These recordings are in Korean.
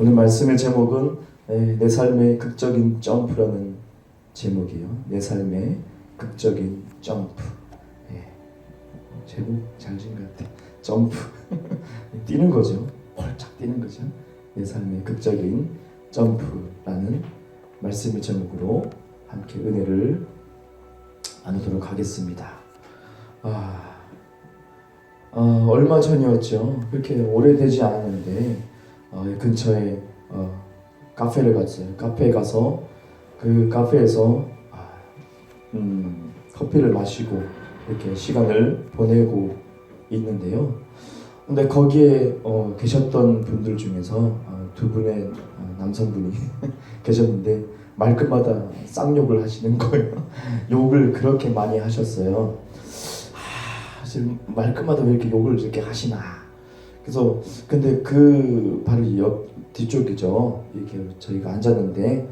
오늘 말씀의 제목은 내 삶의 극적인 점프라는 제목이에요. 내 삶의 극적인 점프. 제목 잘 지은 것 같아. 점프. 뛰는 거죠. 펄쩍 뛰는 거죠. 내 삶의 극적인 점프라는 말씀의 제목으로 함께 은혜를 나누도록 하겠습니다. 얼마 전이었죠. 그렇게 오래되지 않았는데 근처에 카페를 갔어요. 카페에 가서 그 카페에서 커피를 마시고 이렇게 시간을 보내고 있는데요. 근데 거기에 계셨던 분들 중에서 두 분의 남성분이 계셨는데 말끝마다 쌍욕을 하시는 거예요. 욕을 그렇게 많이 하셨어요. 사실 말끝마다 왜 이렇게 욕을 이렇게 하시나. 그래서 근데 그 바로 옆 뒤쪽이죠. 이렇게 저희가 앉았는데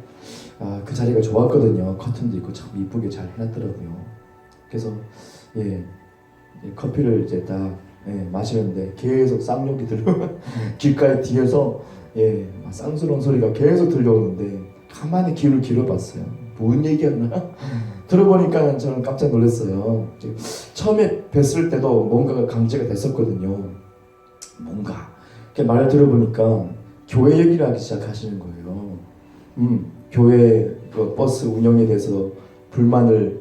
그 자리가 좋았거든요. 커튼도 있고 참 이쁘게 잘 해놨더라고요. 그래서 커피를 이제 딱 마시는데 계속 쌍욕이 길가에 뒤에서 쌍스러운 소리가 계속 들려오는데 가만히 귀를 기울여봤어요. 뭔 얘기였나? 들어보니까 저는 깜짝 놀랐어요. 처음에 뵀을 때도 뭔가가 감지가 됐었거든요. 뭔가 말을 들어보니까 교회 얘기를 하기 시작하시는 거예요. 교회 그 버스 운영에 대해서 불만을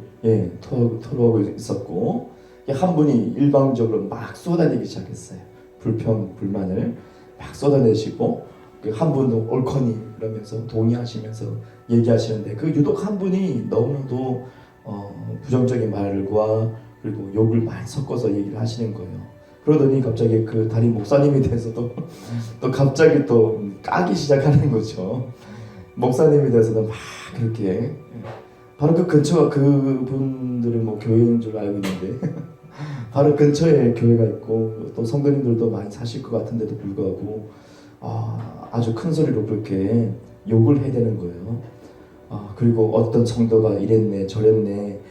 토로하고 있었고, 한 분이 일방적으로 막 쏟아내기 시작했어요. 불만을 막 쏟아내시고, 한 분도 옳거니 그러면서 동의하시면서 얘기하시는데, 그 유독 한 분이 너무나도 부정적인 말과 그리고 욕을 많이 섞어서 얘기를 하시는 거예요. 그러더니 갑자기 그 담임 목사님에 대해서도 또 갑자기 또 까기 시작하는 거죠. 목사님에 대해서도 막 그렇게, 바로 그 근처가 그분들이 뭐 교회인 줄 알고 있는데 바로 근처에 교회가 있고 또 성도님들도 많이 사실 것 같은데도 불구하고 아주 큰 소리로 그렇게 욕을 해야 되는 거예요. 그리고 어떤 성도가 이랬네 저랬네,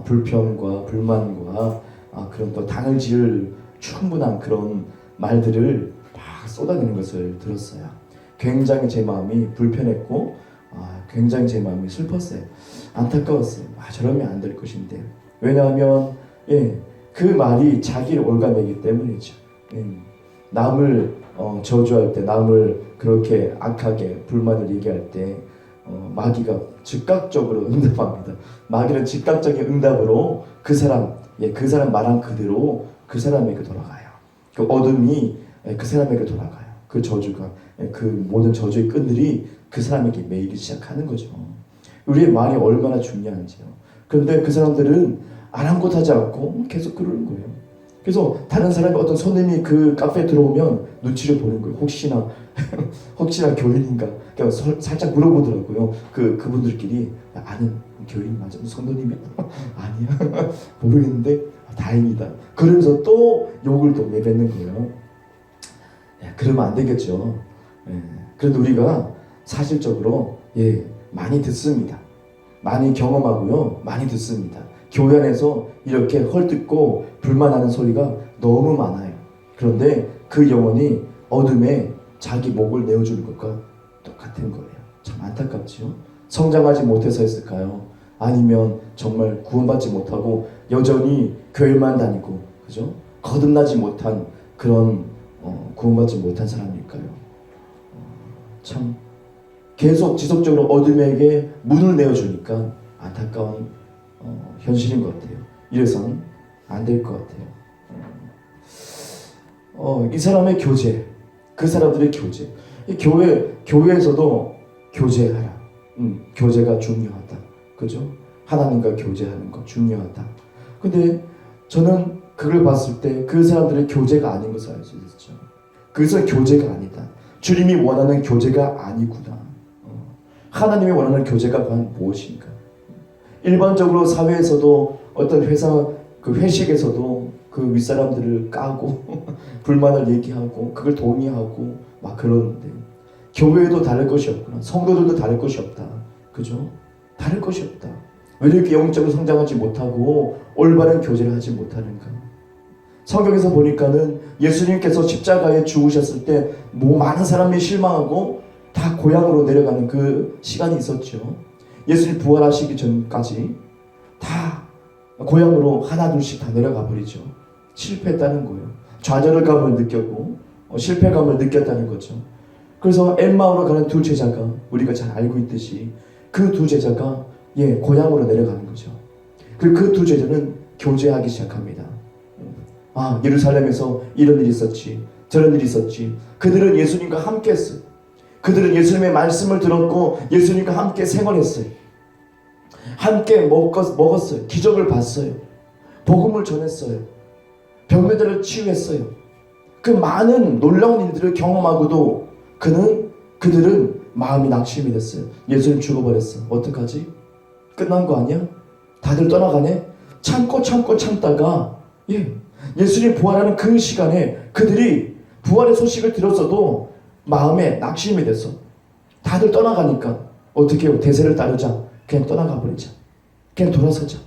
불평과 불만과 그런 또 당을 지을 충분한 그런 말들을 막 쏟아내는 것을 들었어요. 굉장히 제 마음이 불편했고 굉장히 제 마음이 슬펐어요. 안타까웠어요. 저러면 안 될 것인데. 왜냐하면 그 말이 자기를 올가매기 때문이죠. 남을 저주할 때, 남을 그렇게 악하게 불만을 얘기할 때 마귀가 즉각적으로 응답합니다. 마귀는 즉각적인 응답으로 그 사람 말한 그대로 그 사람에게 돌아가요. 그 어둠이 그 사람에게 돌아가요. 그 저주가, 그 모든 저주의 끈들이 그 사람에게 매이기 시작하는 거죠. 우리의 말이 얼마나 중요한지요. 그런데 그 사람들은 아랑곳하지 않고 계속 그러는 거예요. 그래서 다른 사람이, 어떤 손님이 그 카페에 들어오면 눈치를 보는 거예요. 혹시나 교인인가? 그러니까 살짝 물어보더라고요. 그분들끼리 아는 교인 맞아? 성도님이야? 아니야? 모르겠는데 다행이다. 그러면서 또 욕을 또 내뱉는 거예요. 그러면 안 되겠죠. 그래도 우리가 사실적으로 많이 듣습니다. 많이 경험하고요. 많이 듣습니다. 교회 안에서 이렇게 헐뜯고 불만하는 소리가 너무 많아요. 그런데 그 영혼이 어둠에 자기 목을 내어주는 것과 똑같은 거예요. 참 안타깝죠. 성장하지 못해서 했을까요? 아니면 정말 구원받지 못하고 여전히 교회만 다니고, 그죠? 거듭나지 못한 그런 구원받지 못한 사람일까요? 참 계속 지속적으로 어둠에게 문을 내어주니까 안타까운 현실인 것 같아요. 이래선 안 될 것 같아요. 이 사람의 교제, 그 사람들의 교제, 이 교회에서도 교제하라. 교제가 중요하다. 그죠? 하나님과 교제하는 거 중요하다. 근데 저는 그걸 봤을 때 그 사람들의 교제가 아닌 것을 알 수 있었죠. 그래서 교제가 아니다. 주님이 원하는 교제가 아니구나. 하나님이 원하는 교제가 과연 무엇인가? 일반적으로 사회에서도 어떤 회사 회식에서도 그 윗사람들을 까고 불만을 얘기하고 그걸 동의하고 막 그러는데, 교회도 다를 것이 없구나. 성도들도 다를 것이 없다. 그죠? 다를 것이 없다. 왜 이렇게 영적으로 성장하지 못하고 올바른 교제를 하지 못하는가? 성경에서 보니까는 예수님께서 십자가에 죽으셨을 때 많은 사람이 실망하고 다 고향으로 내려가는 그 시간이 있었죠. 예수님 부활하시기 전까지 다 고향으로 하나 둘씩 다 내려가 버리죠. 실패했다는 거예요. 좌절감을 느꼈고 실패감을 느꼈다는 거죠. 그래서 엠마오로 가는 두 제자가 우리가 잘 알고 있듯이 그 두 제자가 고향으로 내려가는 거죠. 그 두 제자는 교제하기 시작합니다. 아, 예루살렘에서 이런 일이 있었지, 저런 일이 있었지. 그들은 예수님과 함께 했어요. 그들은 예수님의 말씀을 들었고 예수님과 함께 생활했어요. 함께 먹었어요. 기적을 봤어요. 복음을 전했어요. 병자들을 치유했어요. 그 많은 놀라운 일들을 경험하고도 그들은 마음이 낙심이 됐어요. 예수님 죽어버렸어. 어떡하지? 끝난 거 아니야? 다들 떠나가네? 참다가 예수님 부활하는 그 시간에 그들이 부활의 소식을 들었어도 마음에 낙심이 됐어. 다들 떠나가니까 어떻게 해요? 대세를 따르자. 그냥 떠나가 버리자. 그냥 돌아서자.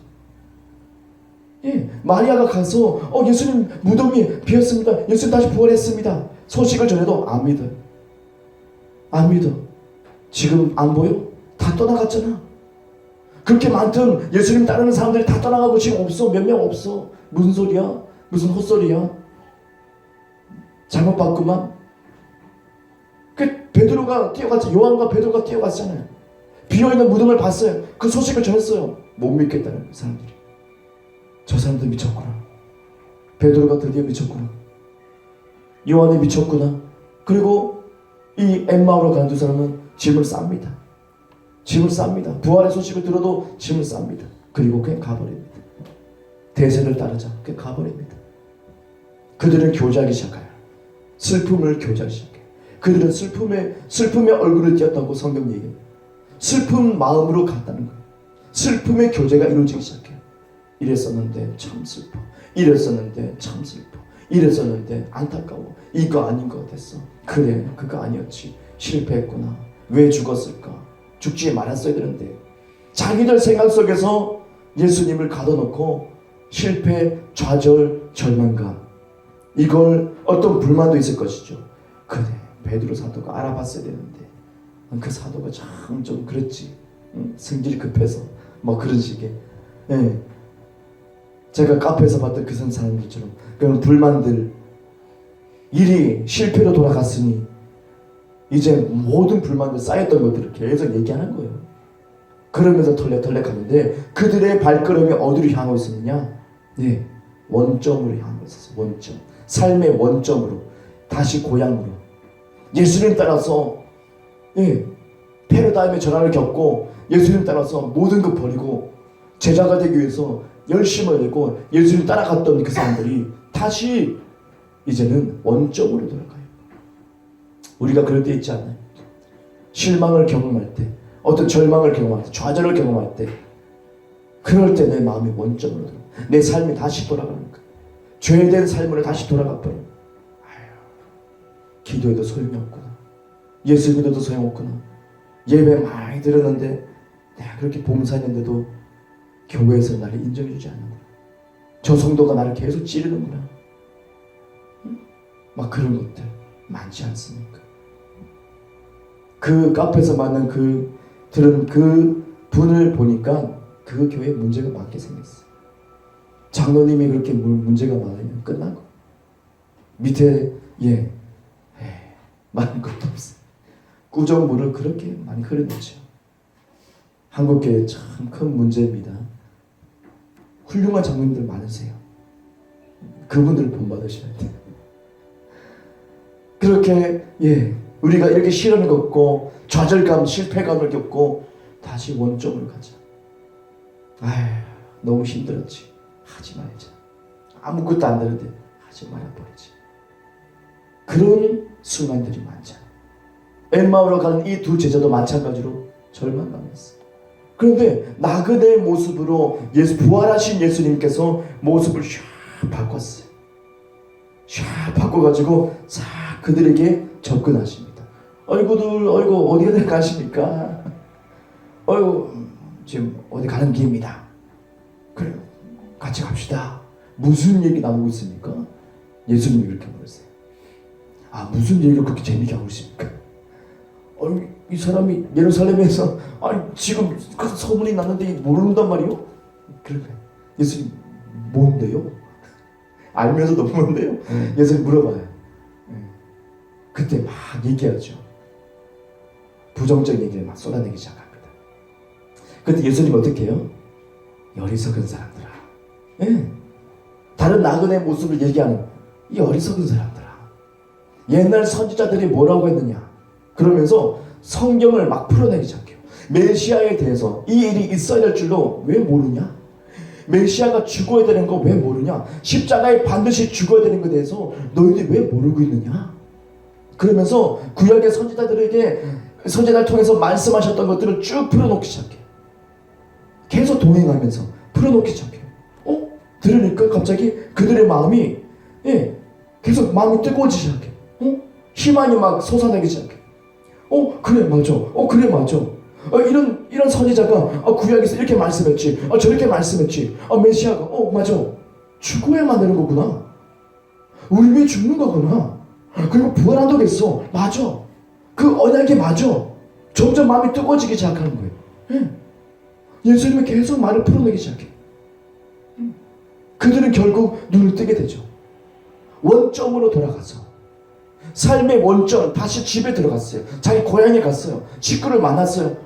마리아가 가서 예수님 무덤이 비었습니다. 예수님 다시 부활했습니다. 소식을 전해도 안 믿어요. 안 믿어. 지금 안 보여? 다 떠나갔잖아. 그렇게 많던 예수님 따르는 사람들이 다 떠나가고 지금 없어. 몇 명 없어. 무슨 소리야? 무슨 헛소리야? 잘못 봤구만. 베드로가 뛰어갔죠. 요한과 베드로가 뛰어갔잖아요. 비어있는 무덤을 봤어요. 그 소식을 전했어요. 못 믿겠다는 사람들이. 저 사람들 미쳤구나. 베드로가 드디어 미쳤구나. 요한이 미쳤구나. 그리고 이 엠마오로 가는 두 사람은 짐을 쌉니다. 짐을 쌉니다. 부활의 소식을 들어도 짐을 쌉니다. 그리고 그냥 가버립니다. 대세를 따르자. 그냥 가버립니다. 그들은 교제하기 시작해요. 슬픔을 교제하기 시작해요. 그들은 슬픔의 얼굴을 띄었다고 성경 얘기해요. 슬픈 마음으로 갔다는 거예요. 슬픔의 교제가 이루어지기 시작해요. 이랬었는데 참 슬퍼. 이랬었는데 참 슬퍼. 이랬었는데 안타까워. 이거 아닌 것 같았어. 그래, 그거 아니었지. 실패했구나. 왜 죽었을까? 죽지 말았어야 되는데. 자기들 생각 속에서 예수님을 가둬놓고 실패, 좌절, 절망감, 이걸 어떤 불만도 있을 것이죠. 그래, 베드로 사도가 알아봤어야 되는데 그 사도가 참 좀 그랬지. 성질이 급해서 그런 식의. 제가 카페에서 봤던 그 사람들처럼 그런 불만들, 일이 실패로 돌아갔으니 이제 모든 불만들 쌓였던 것들을 계속 얘기하는 거예요. 그러면서 털레털레 가는데 그들의 발걸음이 어디로 향하고 있었느냐? 원점으로 향하고 있었어요. 원점. 삶의 원점으로. 다시 고향으로. 예수님 따라서 패러다임의 전환을 겪고 예수님 따라서 모든 것 버리고 제자가 되기 위해서 열심을 내고 예수님 따라갔던 그 사람들이 다시 이제는 원점으로 돌아가요. 우리가 그럴 때 있지 않나요? 실망을 경험할 때, 어떤 절망을 경험할 때, 좌절을 경험할 때, 그럴 때 내 마음이 원점으로 돌아가. 내 삶이 다시 돌아가는 거야. 죄된 삶으로 다시 돌아가 버려. 기도해도 소용이 없구나. 예수 믿어도 소용없구나. 예배 많이 들었는데 내가 그렇게 봉사했는데도 교회에서 나를 인정해주지 않는구나. 저 성도가 나를 계속 찌르는구나. 막 그런 것들 많지 않습니까? 그 카페에서 만난 들은 그 분을 보니까 그 교회에 문제가 많게 생겼어. 장로님이 그렇게 문제가 많으면 끝난 거. 밑에 많은 것도 없어. 꾸정물을 그렇게 많이 흐려놓죠. 한국교회 참 큰 문제입니다. 훌륭한 장로님들 많으세요. 그분들을 본받으셔야 돼요. 그렇게 우리가 이렇게 시련을 겪고 좌절감, 실패감을 겪고 다시 원점으로 가자. 너무 힘들었지. 하지 말자. 아무것도 안 되는데 하지 말아버리지. 그런 순간들이 많잖아. 엠마오로 가는 이 두 제자도 마찬가지로 절망감이었어. 그런데 나그네의 모습으로 부활하신 예수님께서 모습을 샥 바꿨어요. 샥 바꿔가지고 싹 그들에게 접근하십니다. 어이구 어디가 가십니까? 지금 어디 가는 길입니다. 그래요. 같이 갑시다. 무슨 얘기 나누고 있습니까? 예수님이 이렇게 물었어요. 무슨 얘기를 그렇게 재미있게 하고 있습니까? 이 사람이 예루살렘에서 지금 그 소문이 났는데 모른단 말이요? 그러니까 예수님 뭔데요? 알면서도 뭔데요? 예수님 물어봐요. 그때 막 얘기하죠. 부정적인 얘기를 막 쏟아내기 시작합니다. 그때 예수님 어떻게 해요? 어리석은 사람들아. 다른 나그네의 모습을 얘기하는 이 어리석은 사람들아. 옛날 선지자들이 뭐라고 했느냐. 그러면서 성경을 막 풀어내기 시작해요. 메시아에 대해서 이 일이 있어야 될 줄로 왜 모르냐? 메시아가 죽어야 되는 거 왜 모르냐? 십자가에 반드시 죽어야 되는 것에 대해서 너희들이 왜 모르고 있느냐? 그러면서 구약의 선지자들에게 선지자를 통해서 말씀하셨던 것들을 쭉 풀어놓기 시작해요. 계속 동행하면서 풀어놓기 시작해요. 들으니까 갑자기 그들의 마음이 계속 마음이 뜨거워지기 시작해요. 희망이 막 솟아나기 시작해요. 그래 맞아. 그래 맞아. 이런 선지자가 구약에서 이렇게 말씀했지. 저렇게 말씀했지. 메시아가 맞아. 죽어야만 되는 거구나. 우리 왜 죽는 거구나. 그리고 부활한다고 했어. 맞아. 그 언약이 맞아. 점점 마음이 뜨거워지기 시작하는 거예요. 예수님이 계속 말을 풀어내기 시작해요. 그들은 결국 눈을 뜨게 되죠. 원점으로 돌아가서 삶의 원점, 다시 집에 들어갔어요. 자기 고향에 갔어요. 식구를 만났어요.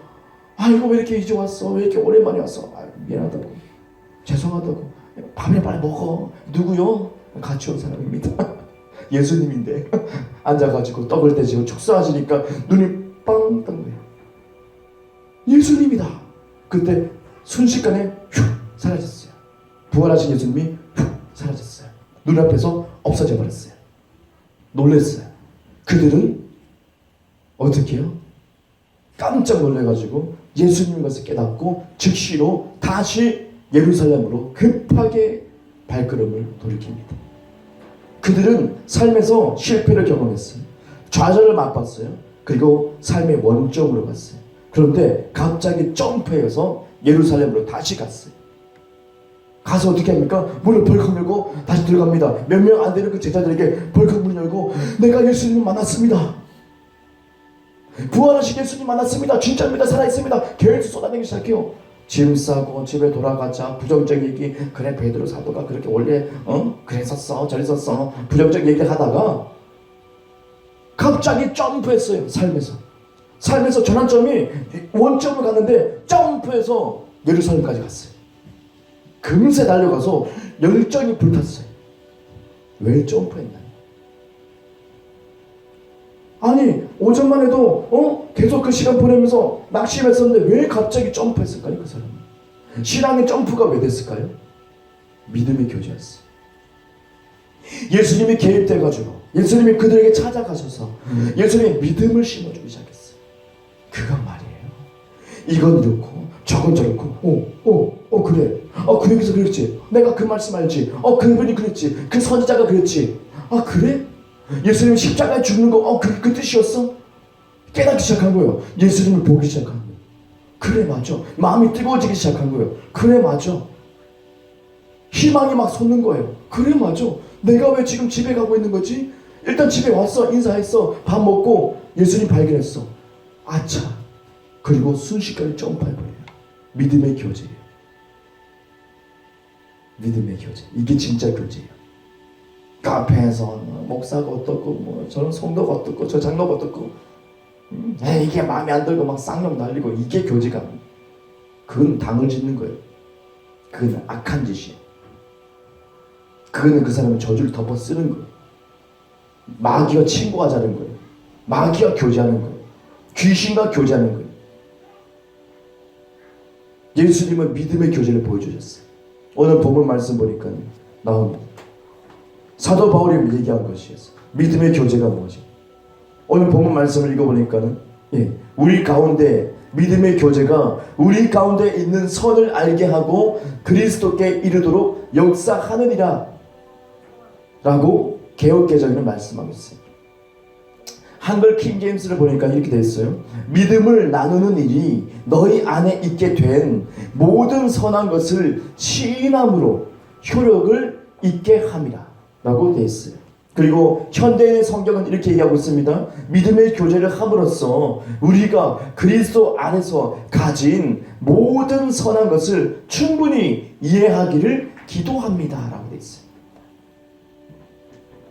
이거 왜 이렇게 이제 왔어? 왜 이렇게 오랜만에 왔어? 미안하다고, 죄송하다고. 밥이나 빨리 먹어. 누구요? 같이 온 사람입니다. 예수님인데 앉아가지고 떡을 떼지고 축사하시니까 눈이 빵 뜬 거예요. 예수님이다. 그때 순식간에 휙 사라졌어요. 부활하신 예수님이 휙 사라졌어요. 눈앞에서 없어져 버렸어요. 놀랐어요. 그들은 어떻게 해요? 깜짝 놀래가지고 예수님 것을 깨닫고 즉시로 다시 예루살렘으로 급하게 발걸음을 돌이킵니다. 그들은 삶에서 실패를 경험했어요. 좌절을 맛봤어요. 그리고 삶의 원점으로 갔어요. 그런데 갑자기 점프해서 예루살렘으로 다시 갔어요. 가서 어떻게 합니까? 문을 벌컥 열고 다시 들어갑니다. 몇 명 안 되는 그 제자들에게 벌컥 문을 열고 내가 예수님을 만났습니다. 부활하신 예수님 만났습니다. 진짜입니다. 살아있습니다. 계속 쏟아내기 시작해요. 짐 싸고 집에 돌아가자. 부정적 얘기. 그래 베드로 사도가 그렇게 원래 그랬었어 저랬었어 부정적 얘기 하다가 갑자기 점프했어요. 삶에서 전환점이 원점을 갔는데 점프해서 예루살렘까지 갔어요. 금세 달려가서 열정이 불탔어요. 왜 점프했나요? 아니 오전만 해도 계속 그 시간 보내면서 낙심했었는데 왜 갑자기 점프했을까요? 그 사람은 신앙의 점프가 왜 됐을까요? 믿음의 교제였어요. 예수님이 개입돼가지고 예수님이 그들에게 찾아가셔서 예수님의 믿음을 심어주기 시작했어요. 그건 말이에요. 이건 이렇고 저건 저렇고 그래 그 얘기서 그랬지. 내가 그 말씀 알지. 그분이 그랬지. 그 선지자가 그랬지. 그래? 예수님이 십자가에 죽는 거 그 뜻이었어? 깨닫기 시작한 거예요. 예수님을 보기 시작한 거예요. 그래 맞아. 마음이 뜨거워지기 시작한 거예요. 그래 맞아. 희망이 막 솟는 거예요. 그래 맞아. 내가 왜 지금 집에 가고 있는 거지? 일단 집에 왔어. 인사했어. 밥 먹고 예수님 발견했어. 아차. 그리고 순식간에 점프해버려요. 믿음의 교제예요. 믿음의 교제. 이게 진짜 교제예요. 카페에서 목사가 어떻고 저런 성도가 어떻고 저 장로가 어떻고 이게 마음에 안 들고 막 쌍욕 날리고 이게 교제가 아니에요. 그건 당을 짓는 거예요. 그건 악한 짓이에요. 그거는 그 사람의 저주를 덮어 쓰는 거예요. 마귀와 친구하자는 거예요. 마귀와 교제하는 거예요. 귀신과 교제하는 거예요. 예수님은 믿음의 교제를 보여주셨어요. 오늘 본문 말씀 보니까 나옵니다. 사도 바울이 얘기한 것이었어요. 믿음의 교제가 뭐지? 오늘 본문 말씀을 읽어보니까는 우리 가운데 믿음의 교제가 우리 가운데 있는 선을 알게 하고 그리스도께 이르도록 역사하느니라 라고 개역개정에는 말씀하고 있어요. 한글 킹제임스를 보니까 이렇게 되어 있어요. 믿음을 나누는 일이 너희 안에 있게 된 모든 선한 것을 시인함으로 효력을 있게 함이라 라고 되어 있어요. 그리고 현대의 성경은 이렇게 얘기하고 있습니다. 믿음의 교제를 함으로써 우리가 그리스도 안에서 가진 모든 선한 것을 충분히 이해하기를 기도합니다 라고 되어 있어요.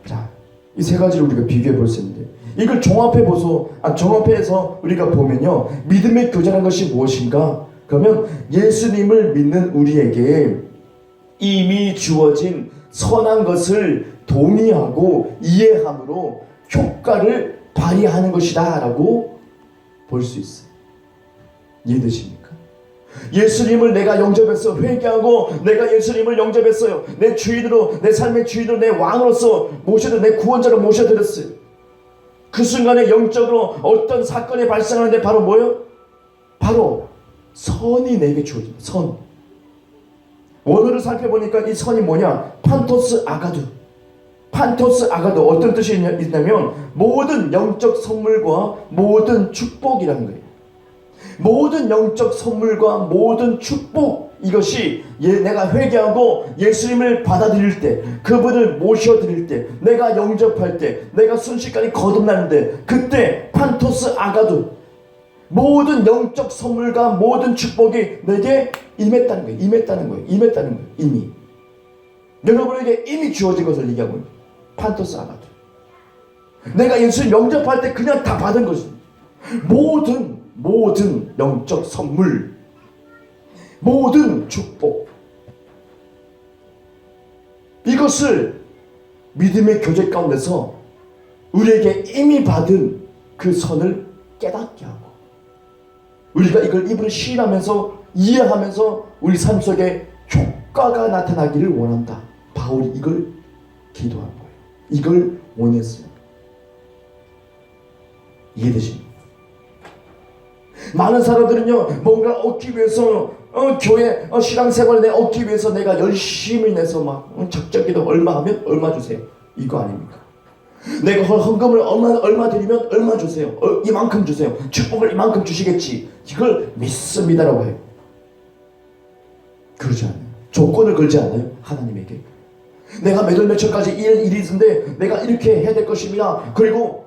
자, 이 세 가지를 우리가 비교해 볼 수 있는데, 이걸 종합해서 우리가 보면요, 믿음의 교제라는 것이 무엇인가? 그러면 예수님을 믿는 우리에게 이미 주어진 선한 것을 동의하고 이해함으로 효과를 발휘하는 것이다 라고 볼 수 있어요. 이해되십니까? 예수님을 내가 영접해서 회개하고 내가 예수님을 영접했어요. 내 주인으로, 내 삶의 주인으로, 내 왕으로서 내 구원자로 모셔드렸어요. 그 순간에 영적으로 어떤 사건이 발생하는데 바로 뭐예요? 바로 선이 내게 주어집니다. 선. 원어를 살펴보니까 이 선이 뭐냐? 판토스 아가두. 판토스 아가두, 어떤 뜻이 있냐면 모든 영적 선물과 모든 축복이라는 거예요. 모든 영적 선물과 모든 축복, 이것이 내가 회개하고 예수님을 받아들일 때, 그분을 모셔드릴 때, 내가 영접할 때, 내가 순식간에 거듭나는데, 그때 판토스 아가두, 모든 영적 선물과 모든 축복이 내게 임했다는 거예요. 이미 여러분에게 이미 주어진 것을 얘기하고 있는 판토스 아가두. 내가 예수님 영접할 때 그냥 다 받은 것입니다. 모든 영적 선물, 모든 축복, 이것을 믿음의 교제 가운데서 우리에게 이미 받은 그 선을 깨닫게 하고, 우리가 이걸 입으로 시인하면서 이해하면서 우리 삶 속에 효과가 나타나기를 원한다. 바울이 이걸 기도한 거예요. 이걸 원했어요. 이해되십니까? 많은 사람들은요, 뭔가 얻기 위해서 교회 신앙생활을 얻기 위해서 내가 열심히 내서 막 적적기도 얼마 하면 얼마 주세요. 이거 아닙니까? 내가 헌금을 얼마 드리면 얼마 주세요. 이만큼 주세요. 축복을 이만큼 주시겠지. 이걸 믿습니다라고 해요. 그러지 않아요. 조건을 걸지 않아요. 하나님에게. 내가 몇월 며칠까지 일이 있는데 내가 이렇게 해야 될 것입니다. 그리고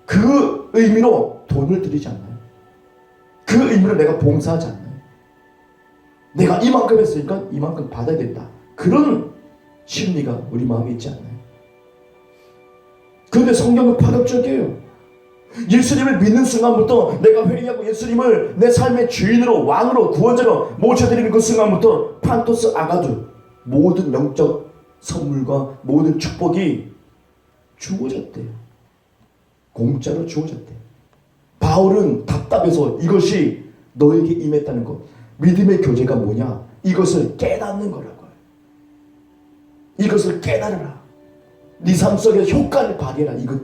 그 의미로 돈을 드리지 않아요. 그 의미로 내가 봉사하지 않아요. 내가 이만큼 했으니까 이만큼 받아야 된다. 그런 심리가 우리 마음에 있지 않나요? 그런데 성경은 파격적이에요. 예수님을 믿는 순간부터, 내가 회개하고 예수님을 내 삶의 주인으로, 왕으로, 구원자로 모셔드리는 그 순간부터 판토스 아가두, 모든 영적 선물과 모든 축복이 주어졌대요. 공짜로 주어졌대요. 바울은 답답해서 이것이 너에게 임했다는 것, 믿음의 교제가 뭐냐? 이것을 깨닫는 거라고요. 이것을 깨달으라. 네 삶 속에 효과를 발휘해라. 이거.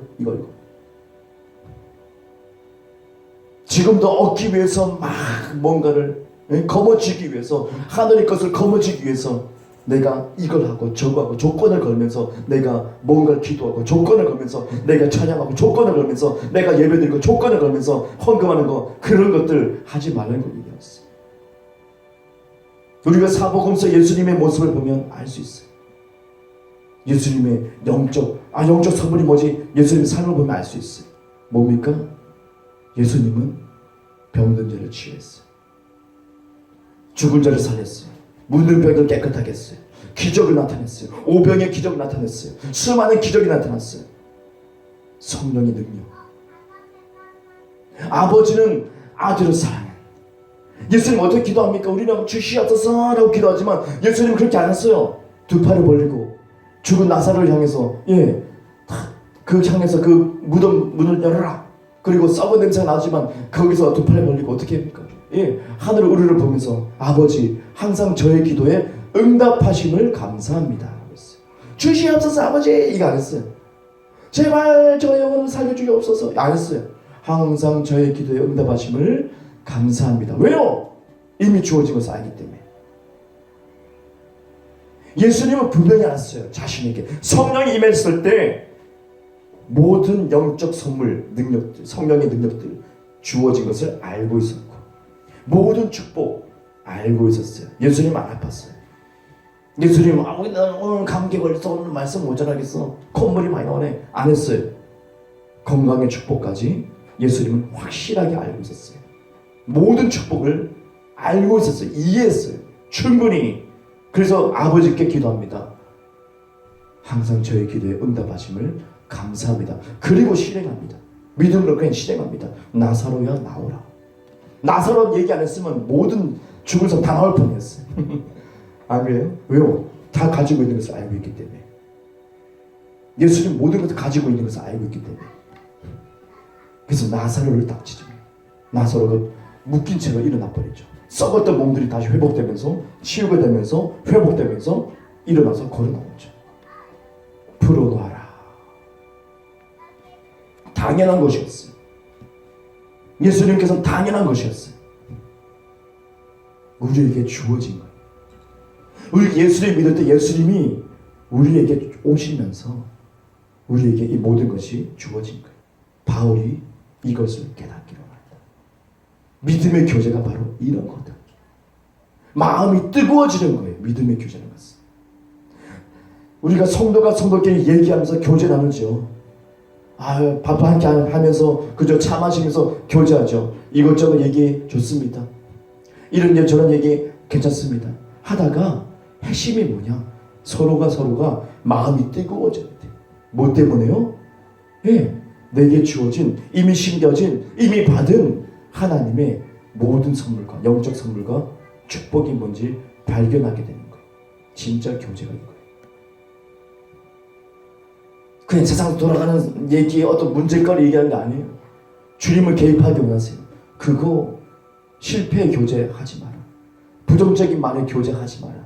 지금도 얻기 위해서 막 뭔가를 거머쥐기 위해서, 하늘의 것을 거머쥐기 위해서 내가 이걸 하고 저거 하고 조건을 걸면서 내가 뭔가를 기도하고 조건을 걸면서 내가 찬양하고 조건을 걸면서 내가 예배드리고 조건을 걸면서 헌금하는 거, 그런 것들 하지 말라는 걸 얘기했어요. 우리가 사복음서 예수님의 모습을 보면 알 수 있어요. 예수님의 영적 선물이 뭐지? 예수님의 삶을 보면 알 수 있어요. 뭡니까? 예수님은 병든 자를 치유했어요. 죽은 자를 살렸어요. 묻는 병을 깨끗하게 했어요. 기적을 나타냈어요. 오병의 기적을 나타냈어요. 수많은 기적이 나타났어요. 성령의 능력. 아버지는 아들을 사랑해. 예수님 어떻게 기도합니까? 우리는 주시옵소서 라고 기도하지만 예수님은 그렇게 안 했어요. 두 팔을 벌리고 죽은 나사로를 향해서 향해서 그 무덤 문을 열어라. 그리고 썩은 냄새가 나지만 거기서 두 팔을 벌리고 어떻게 합니까? 하늘을 우르르 보면서 아버지, 항상 저의 기도에 응답하심을 감사합니다. 주시옵소서 아버지, 이거 안 했어요. 제발 저 영혼을 살려주옵소서, 안 했어요. 항상 저의 기도에 응답하심을 감사합니다. 왜요? 이미 주어진 것을 알기 때문에. 예수님은 분명히 알았어요. 자신에게 성령이 임했을 때 모든 영적 선물, 능력들, 성령의 능력들 주어진 것을 알고 있었고, 모든 축복 알고 있었어요. 예수님 안 아팠어요. 예수님 우리는 오늘 감기 걸려서 오늘 말씀 못 전하겠어. 콧물이 많이 나오네. 안 했어요. 건강의 축복까지 예수님은 확실하게 알고 있었어요. 모든 축복을 알고 있었어요. 이해했어요. 충분히. 그래서 아버지께 기도합니다. 항상 저의 기도에 응답하심을 감사합니다. 그리고 실행합니다. 믿음으로 그냥 실행합니다. 나사로야 나오라. 나사로 얘기 안 했으면 모든 죽을 성 다 나올 뻔했어요. 안 그래요? 왜요? 다 가지고 있는 것을 알고 있기 때문에. 예수님 모든 것을 가지고 있는 것을 알고 있기 때문에. 그래서 나사로를 딱 찢어요. 나사로가 묶인 채로 일어나 버리죠. 썩었던 몸들이 다시 회복되면서 치유가 되면서 회복되면서 일어나서 걸어 나오죠. 풀어놔라. 당연한 것이었어요. 예수님께서는 당연한 것이었어요. 우리에게 주어진 거예요. 우리 예수를 믿을 때 예수님이 우리에게 오시면서 우리에게 이 모든 것이 주어진 거예요. 바울이 이것을 깨닫기로 합니다. 믿음의 교제가 바로 이런 거다. 마음이 뜨거워지는 거예요. 믿음의 교제는 것은. 우리가 성도가 성도끼리 얘기하면서 교제 나누죠. 밥 한 끼 하면서 그저 차 마시면서 교제하죠. 이것저것 얘기 좋습니다. 이런 얘기 저런 얘기 괜찮습니다. 하다가 핵심이 뭐냐? 서로가 마음이 뜨거워져야 돼. 뭐 때문에요? 내게 주어진 이미 심겨진 이미 받은 하나님의 모든 선물과 영적 선물과 축복이 뭔지 발견하게 되는 거예요. 진짜 교제가 이거예요. 그냥 세상 돌아가는 얘기 어떤 문제거리 얘기하는 게 아니에요. 주님을 개입하기 원하세요. 그거 실패 교제하지 마라. 부정적인 말에 교제하지 마라.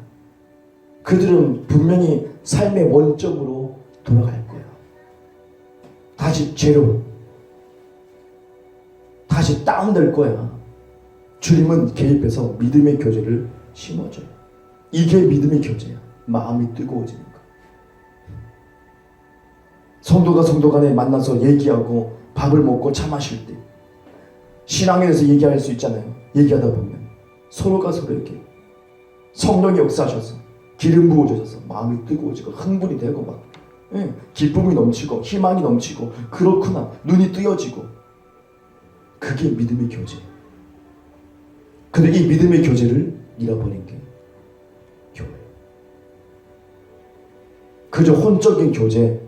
그들은 분명히 삶의 원점으로 돌아갈 거예요. 다시 죄로 다시 다운될 거야. 주님은 개입해서 믿음의 교제를 심어줘요. 이게 믿음의 교제야. 마음이 뜨거워지는 거. 성도가 성도 간에 만나서 얘기하고 밥을 먹고 차 마실 때 신앙에 대해서 얘기할 수 있잖아요. 얘기하다 보면 서로가 서로에게 성령이 역사하셔서 기름 부어주셔서 마음이 뜨거워지고 흥분이 되고 막 기쁨이 넘치고 희망이 넘치고 그렇구나 눈이 뜨여지고 그게 믿음의 교제예요. 근데 이 믿음의 교제를 잃어버린 게 교회예요. 그저 혼적인 교제,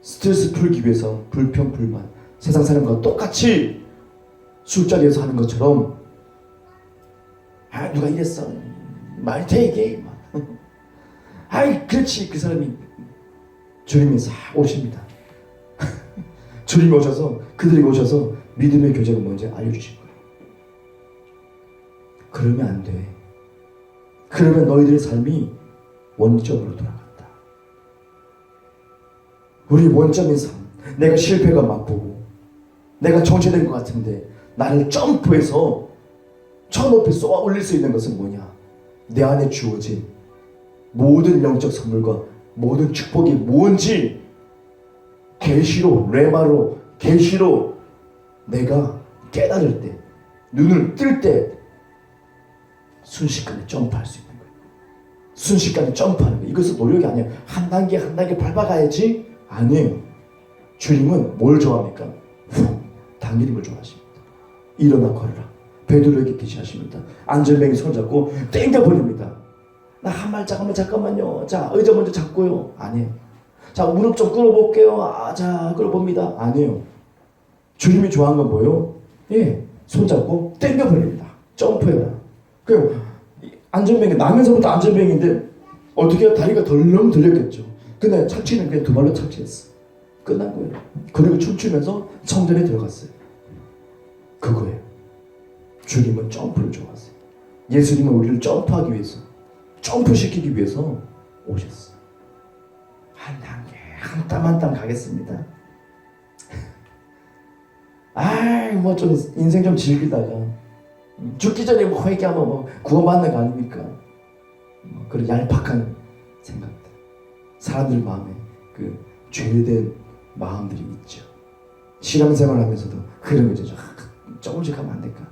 스트레스 풀기 위해서 불평, 불만, 세상 사람과 똑같이 술자리에서 하는 것처럼 누가 이랬어 말이 되게 그렇지 그 사람이 주님이 싹 오십니다. 주님이 오셔서 그들이 오셔서 믿음의 교제가 뭔지 알려주실 거예요. 그러면 안 돼. 그러면 너희들의 삶이 원점으로 돌아간다. 우리 원점인 삶, 내가 실패가 맛보고 내가 정체된 것 같은데 나를 점프해서 저 높이 쏘아 올릴 수 있는 것은 뭐냐? 내 안에 주어진 모든 영적 선물과 모든 축복이 뭔지 계시로, 레마로, 계시로 내가 깨달을 때, 눈을 뜰 때 순식간에 점프할 수 있는 거예요. 순식간에 점프하는 거예요. 이것은 노력이 아니에요. 한 단계 한 단계 밟아가야지. 아니에요. 주님은 뭘 좋아합니까? 훅 당기는 걸 좋아하십니다. 일어나 걸어라. 베드로에게 계시하십니다. 안전뱅이 손잡고 땡겨버립니다. 나 한 발짝 하면 잠깐만요. 자 의자 먼저 잡고요. 아니에요. 자 무릎 좀 끌어볼게요. 자 끌어봅니다. 아니에요. 주님이 좋아하는 건 뭐예요? 손잡고 땡겨버립니다. 점프해라. 그럼 안전뱅이 나면서부터 안전뱅이인데 어떻게 다리가 덜렁 들렸겠죠. 근데 착취는 그냥 두 발로 착취했어. 끝난 거예요. 그리고 춤추면서 성전에 들어갔어요. 그거예요. 주님은 점프를 좋아하세요. 예수님은 우리를 점프하기 위해서, 점프시키기 위해서 오셨어요. 한 단계, 한 땀 한 땀 가겠습니다. 뭐 좀 인생 좀 즐기다가 죽기 전에 뭐 회개하면 뭐 구원받는 거 아닙니까? 그런 얄팍한 생각들. 사람들 마음에 그 죄된 마음들이 있죠. 신앙생활 하면서도 그런 거죠. 조금씩 하면 안 될까?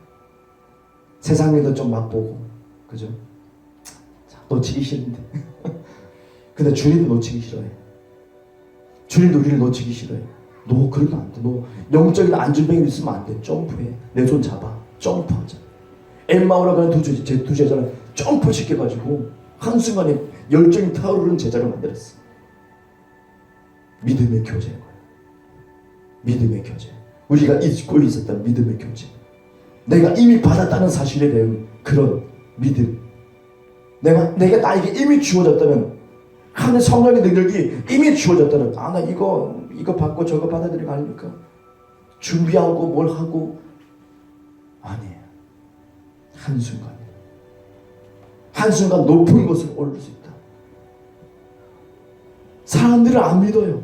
세상에도 좀 맛보고, 그죠? 자, 놓치기 싫은데. 근데 주님도 놓치기 싫어해. 주님도 우리를 놓치기 싫어해. 너 그러면 안 돼. 너 영적인 안전뱅이 있으면 안 돼. 점프해. 내 손 잡아. 점프하자. 엠마오라 가는 두 제자는 점프 시켜가지고 한순간에 열정이 타오르는 제자를 만들었어. 믿음의 교제인 거야. 믿음의 교제. 우리가 잊고 있었던 믿음의 교제. 내가 이미 받았다는 사실에 대한 그런 믿음. 내가 나에게 이미 주어졌다는 하나님의 성령의 능력이 이미 주어졌다는, 나 이거 받고 저거 받아들이는 거 아닙니까? 준비하고 뭘 하고. 아니에요. 한순간 높은 곳을 오를 수 있다. 사람들은 안 믿어요.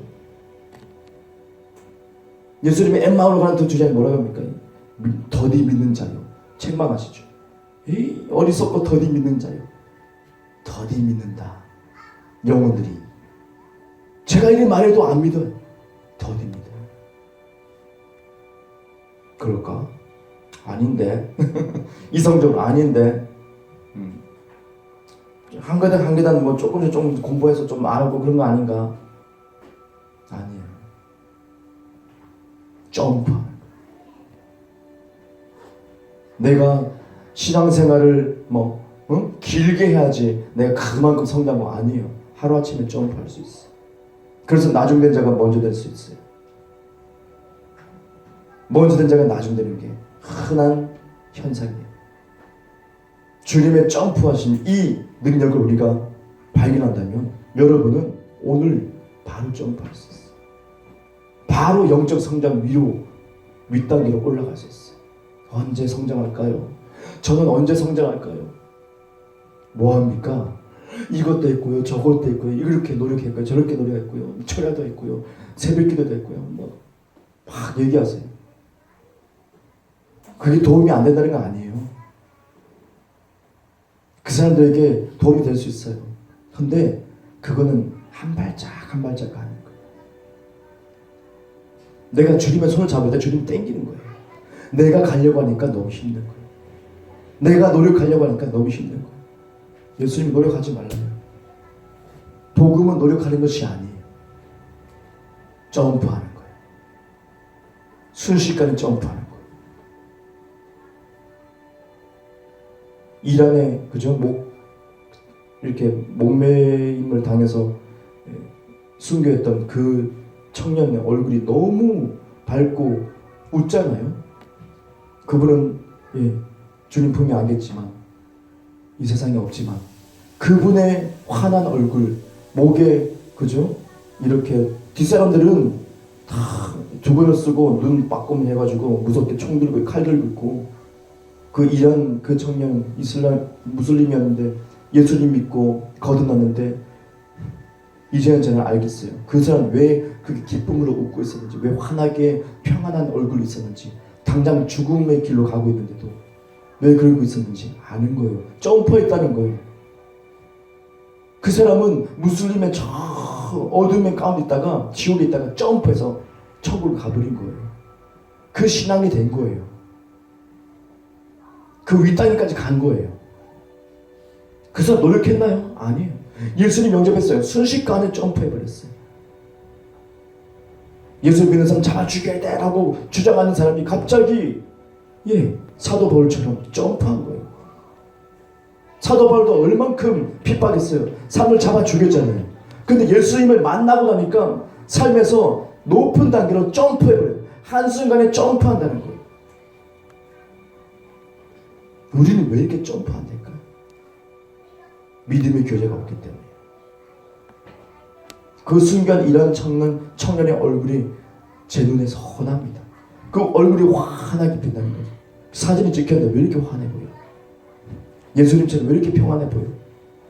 예수님이 엠마오로 가는 두 제자는 뭐라고 합니까? 더디 믿는 자요. 책망하시죠. 에이, 어리석고 더디 믿는 자요. 더디 믿는다. 영혼들이. 제가 이리 말해도 안 믿어요. 더디 믿어요. 그럴까? 아닌데. 이성적으로 아닌데. 한 계단 뭐 조금 공부해서 좀 알고 그런 거 아닌가? 아니에요. 점프하는 거예요. 내가 신앙생활을 길게 해야지 내가 그만큼 성장한 거 아니에요. 하루아침에 점프할 수 있어요. 그래서 나중된 자가 먼저 될 수 있어요. 먼저 된 자가 나중되는 게 흔한 현상이에요. 주님의 점프하신 이 능력을 우리가 발견한다면 여러분은 오늘 바로 점프할 수 있어요. 바로 영적 성장 윗단계로 올라갈 수 있어요. 언제 성장할까요? 저는 언제 성장할까요? 뭐합니까? 이것도 했고요, 저것도 했고요, 이렇게 노력했고요, 저렇게 노력했고요, 철야도 했고요, 새벽기도도 했고요, 막 얘기하세요. 그게 도움이 안 된다는 거 아니에요. 그 사람들에게 도움이 될 수 있어요. 근데 그거는 한 발짝 한 발짝 가는 거예요. 내가 주님의 손을 잡을 때 주님 땡기는 거예요. 내가 가려고 하니까 너무 힘든 거예요. 내가 노력하려고 하니까 너무 힘든 거예요. 예수님 노력하지 말라요. 복음은 노력하는 것이 아니에요. 점프하는 거예요. 순식간에 점프하는 거예요. 이란에 이렇게 목매임을 당해서 순교했던 그 청년의 얼굴이 너무 밝고 웃잖아요. 그분은 주님 품에 안겠지만 이 세상에 없지만 그분의 환한 얼굴, 목에 이렇게 뒷사람들은 다 두건을 쓰고 눈 빠꼼 해가지고 무섭게 총 들고 칼 들고 있고, 그 이란 그 청년 무슬림이었는데 예수님 믿고 거듭났는데 이제는 저는 알겠어요. 그 사람 왜 그렇게 기쁨으로 웃고 있었는지, 왜 환하게 평안한 얼굴이 있었는지, 당장 죽음의 길로 가고 있는데도 왜 그러고 있었는지 아는 거예요. 점프했다는 거예요. 그 사람은 무슬림의 저 어둠의 가운데 있다가 지옥에 있다가 점프해서 천국을 가버린 거예요. 그 신앙이 된 거예요. 그 윗단계까지 간 거예요. 그 사람 노력했나요? 아니에요. 예수님 영접했어요. 순식간에 점프해버렸어요. 예수 믿는 사람 잡아 죽여야 돼 라고 주장하는 사람이 갑자기 사도 바울처럼 점프한 거예요. 사도 바울도 얼만큼 핍박했어요. 사람을 잡아 죽였잖아요. 근데 예수님을 만나고 나니까 삶에서 높은 단계로 점프해버려요. 한순간에 점프한다는 거예요. 우리는 왜 이렇게 점프 안 될까요? 믿음의 교제가 없기 때문에. 그 순간 이런 청년의 얼굴이 제 눈에 선합니다. 그 얼굴이 환하게 빛나는 거예요. 사진이 찍혔는데 왜 이렇게 환해 보여? 예수님처럼 왜 이렇게 평안해 보여?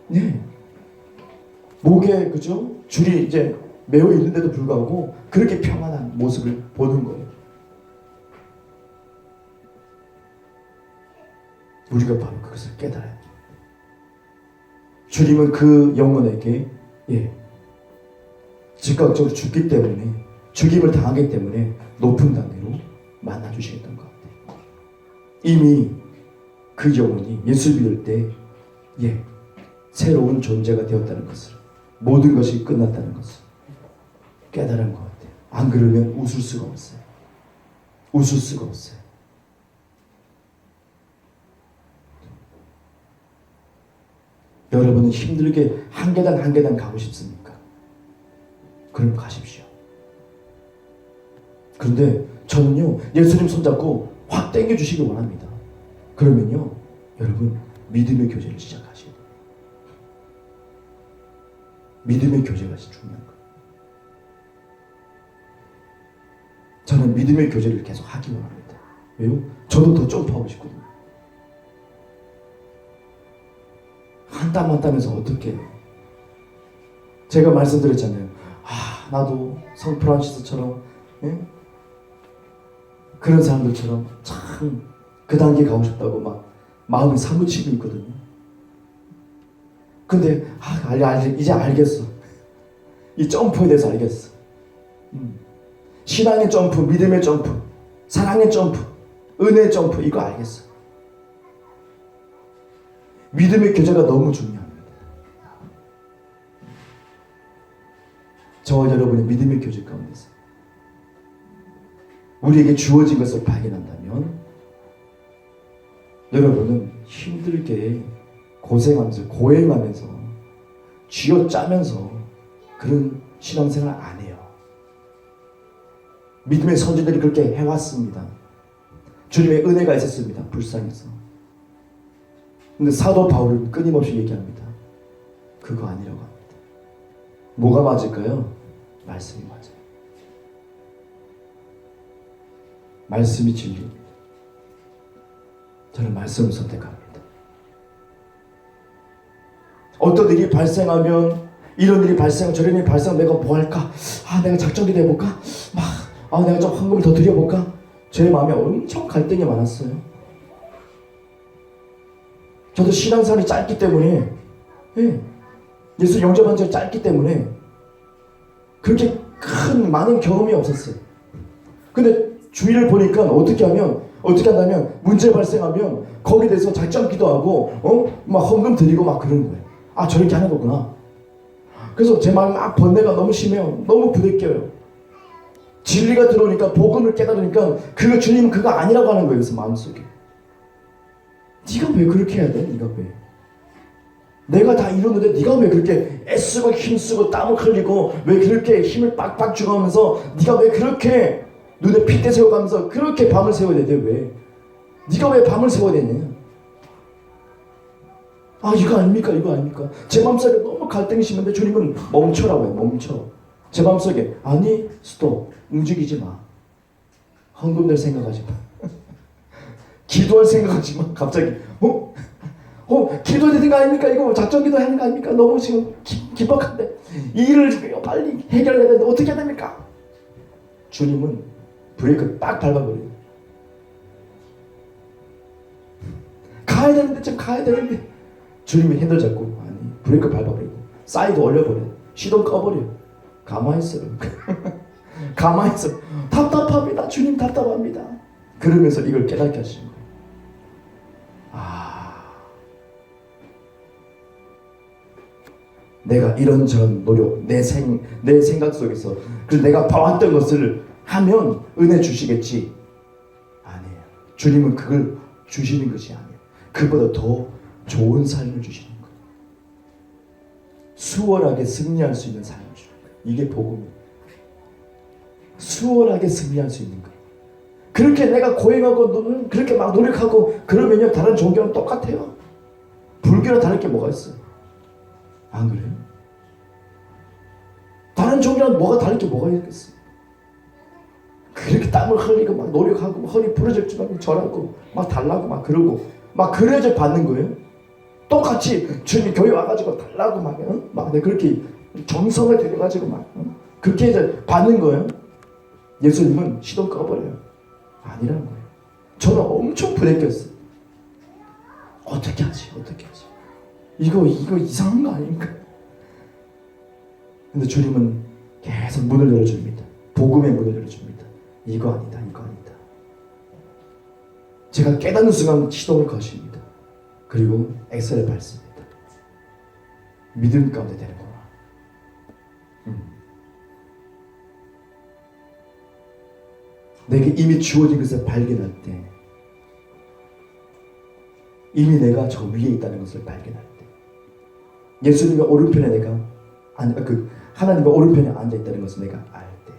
네. 목에 줄이 이제 매어 있는데도 불구하고 그렇게 평안한 모습을 보는 거예요. 우리가 바로 그것을 깨달아야 돼요. 주님은 그 영혼에게 즉각적으로 죽기 때문에, 죽임을 당하기 때문에 높은 단계로 만나주시겠던 것 같아요. 이미 그 영혼이 예수 믿을 때 새로운 존재가 되었다는 것을, 모든 것이 끝났다는 것을 깨달은 것 같아요. 안 그러면 웃을 수가 없어요. 웃을 수가 없어요. 여러분은 힘들게 한 계단 한 계단 가고 싶습니까? 그럼 가십시오. 그런데 저는요, 예수님 손잡고 확 당겨주시기 원합니다. 그러면요, 여러분 믿음의 교제를 시작하셔야 돼요. 믿음의 교제가 중요한 거예요. 저는 믿음의 교제를 계속 하기 원합니다. 왜요? 저도 더 점프하고 싶거든요. 한 땀 한 땀에서 어떻게 해요? 제가 말씀드렸잖아요. 나도 성 프란시스처럼, 예? 그런 사람들처럼 참 그 단계 가고 싶다고 막 마음이 사무치고 있거든요. 근데 이제 알겠어. 이 점프에 대해서 알겠어. 신앙의 점프, 믿음의 점프, 사랑의 점프, 은혜의 점프, 이거 알겠어. 믿음의 교제가 너무 중요합니다. 저와 여러분의 믿음의 교제 가운데서 우리에게 주어진 것을 발견한다면 여러분은 힘들게 고생하면서 고행하면서 쥐어짜면서 그런 신앙생활 안 해요. 믿음의 선지들이 그렇게 해왔습니다. 주님의 은혜가 있었습니다. 불쌍해서. 근데 사도 바울은 끊임없이 얘기합니다. 그거 아니라고 합니다. 뭐가 맞을까요? 말씀이 맞아요. 말씀이 진리입니다. 저는 말씀을 선택합니다. 어떤 일이 발생하면, 이런 일이 발생하면 저런 일이 발생하면 내가 뭐 할까? 내가 작정기 내볼까? 내가 좀 헌금을 더 드려볼까? 제 마음에 엄청 갈등이 많았어요. 저도 신앙생활이 짧기 때문에, 예수 영접한 지 짧기 때문에 그렇게 많은 경험이 없었어요. 근데 주위를 보니까 어떻게 한다면 문제 발생하면 거기에 대해서 작정 기도하고 막 헌금 드리고 막 그러는 거예요. 저렇게 하는 거구나. 그래서 제 마음이 막 번뇌가 너무 심해요. 너무 부대껴요. 진리가 들어오니까, 복음을 깨달으니까 주님은 그거 아니라고 하는 거예요. 그래서 마음속에 네가 왜 그렇게 해야 돼? 네가 왜? 내가 다 이루는데 네가 왜 그렇게 애쓰고 힘쓰고 땀을 흘리고 왜 그렇게 힘을 빡빡 주고하면서 네가 왜 그렇게 눈에 핏대 세워가면서 그렇게 밤을 새워야 돼? 왜? 네가 왜 밤을 새워야 되냐? 이거 아닙니까? 이거 아닙니까? 제 마음속에 너무 갈등이 심한데 주님은 멈춰라고 해요. 멈춰. 제 마음속에 스톱. 움직이지 마. 헌금 낼 생각하지 마. 기도할 생각하지 마. 갑자기 기도해야 되는 거 아닙니까? 이거 작정 기도하는 거 아닙니까? 너무 지금 긴박한데 이 일을 빨리 해결해야 되는데 어떻게 해야 됩니까? 주님은 브레이크 딱 밟아버려요. 가야 되는데 지금 가야 되는데 주님이 핸들 잡고 브레이크 밟아버리고 사이드 올려버려. 시동 꺼버려. 가만히 있어요. 가만히 있어. 답답합니다. 주님 답답합니다. 그러면서 이걸 깨닫게 하시는 거예요. 내가 이런저런 노력, 내 생각 속에서 그래서 내가 봐왔던 것을 하면 은혜 주시겠지. 아니에요. 주님은 그걸 주시는 것이 아니에요. 그보다 더 좋은 삶을 주시는 거예요. 수월하게 승리할 수 있는 삶을 주는 거예요. 이게 복음이에요. 수월하게 승리할 수 있는 거예요. 그렇게 내가 고행하고 그렇게 막 노력하고 그러면요, 다른 종교는 똑같아요. 불교랑 다를 게 뭐가 있어요? 안 그래요? 다른 종교랑 뭐가 다를 게 뭐가 있겠어요? 그렇게 땀을 흘리고 막 노력하고 허리 부러졌지만 절하고 막 달라고 막 그러고 막 그래야지 받는 거예요. 똑같이 주님 교회 와가지고 달라고 막 그렇게 정성을 들여가지고 막 그렇게 해서 받는 거예요. 예수님은 시동 꺼버려요. 아니라는 거예요. 저는 엄청 부대꼈어요. 어떻게 하지? 이거 이상한 거 아닙니까? 근데 주님은 계속 문을 열어줍니다. 복음의 문을 열어줍니다. 이거 아니다. 제가 깨닫는 순간 시동을 거십니다. 그리고 엑셀을 밟습니다. 믿음 가운데 되는구나. 내게 이미 주어진 것을 발견할 때, 이미 내가 저 위에 있다는 것을 발견할 때, 예수님의 오른편에 내가 하나님의 오른편에 앉아 있다는 것을 내가 알 때,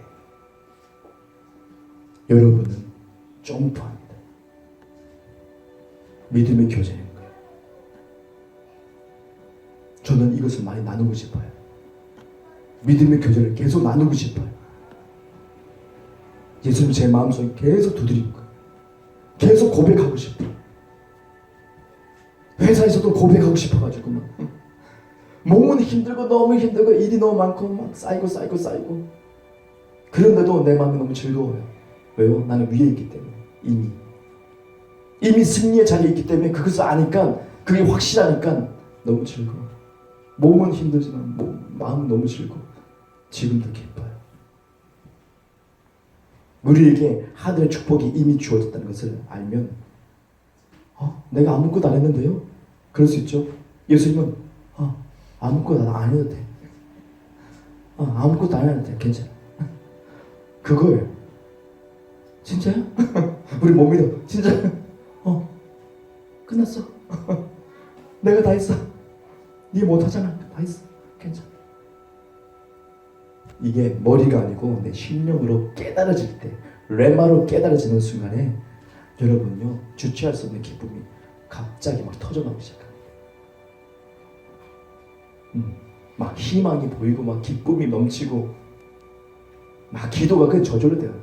여러분은 점프합니다. 믿음의 교제인 거예요. 저는 이것을 많이 나누고 싶어요. 믿음의 교제를 계속 나누고 싶어요. 예수님 제 마음속에 계속 두드리는 거예요. 계속 고백하고 싶어요. 회사에서도 고백하고 싶어가지고 막 몸은 힘들고 너무 힘들고 일이 너무 많고 막 쌓이고 그런데도 내 마음이 너무 즐거워요. 왜요? 나는 위에 있기 때문에 이미 승리의 자리에 있기 때문에 그것을 아니까, 그게 확실하니까 너무 즐거워. 몸은 힘들지만 마음은 너무 즐거워. 지금도 기뻐요. 우리에게 하늘의 축복이 이미 주어졌다는 것을 알면 내가 아무것도 안 했는데요? 그럴 수 있죠. 예수님은 아무것도 안 해도 돼. 아무것도 안 해도 돼. 괜찮아. 그거예요. 진짜요? 우리 못 믿어. 진짜요? 끝났어. 내가 다 했어. 네 못하잖아. 다 했어. 괜찮아. 이게 머리가 아니고 내 심령으로 깨달아질 때, 레마로 깨달아지는 순간에 여러분요, 주체할 수 없는 기쁨이 갑자기 막 터져나오기 시작합니다. 막 희망이 보이고 막 기쁨이 넘치고 막 기도가 그냥 저절로 돼요.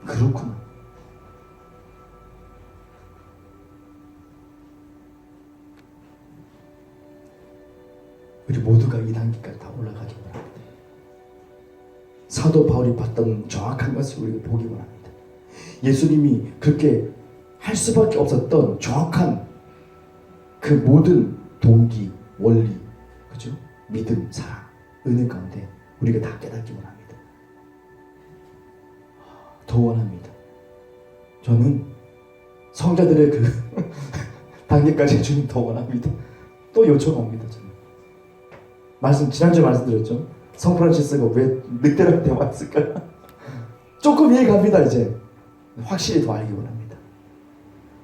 그렇구나. 우리 모두가 이 단계까지 다 올라가기 원합니다. 사도 바울이 봤던 정확한 것을 우리가 보기 원합니다. 예수님이 그렇게 할 수밖에 없었던 정확한 그 모든 동기, 원리, 그죠? 믿음, 사랑, 은혜 가운데 우리가 다 깨닫기 원합니다. 더 원합니다. 저는 성자들의 그 단계까지 주님 더 원합니다. 또 요청합니다. 저는 지난주에 말씀드렸죠. 성프란시스가 왜 늑대한테 왔을까? 조금 이해갑니다. 이제 확실히 더 알기 원합니다.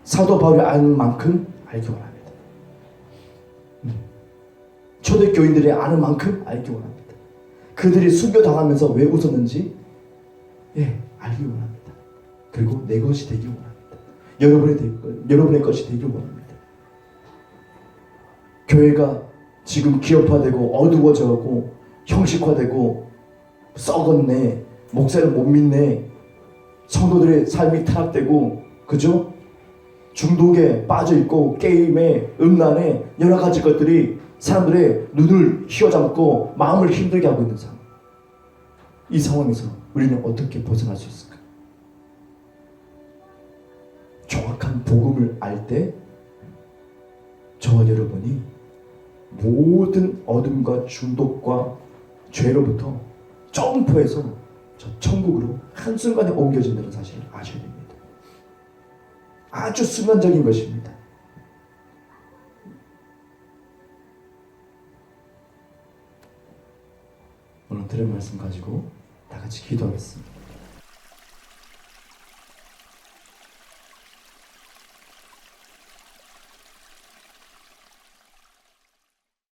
사도 바울이 아는 만큼 알기 원합니다. 초대교인들이 아는 만큼 알기 원합니다. 그들이 순교당하면서 왜 웃었는지 알기 원합니다. 그리고 내 것이 되기 원합니다. 여러분의 것이 되기 원합니다. 교회가 지금 기업화되고 어두워져가고 형식화되고 썩었네, 목사를 못 믿네, 성도들의 삶이 타락되고, 그죠? 중독에 빠져있고 게임에 음란에 여러 가지 것들이 사람들의 눈을 휘어잡고 마음을 힘들게 하고 있는 상황. 이 상황에서 우리는 어떻게 벗어날 수 있을까? 정확한 복음을 알 때 저와 여러분이 모든 어둠과 중독과 죄로부터 점프해서 저 천국으로 한순간에 옮겨진다는 사실을 아셔야 됩니다. 아주 순간적인 것입니다. 오늘 들은 말씀 가지고 다 같이 기도하겠습니다.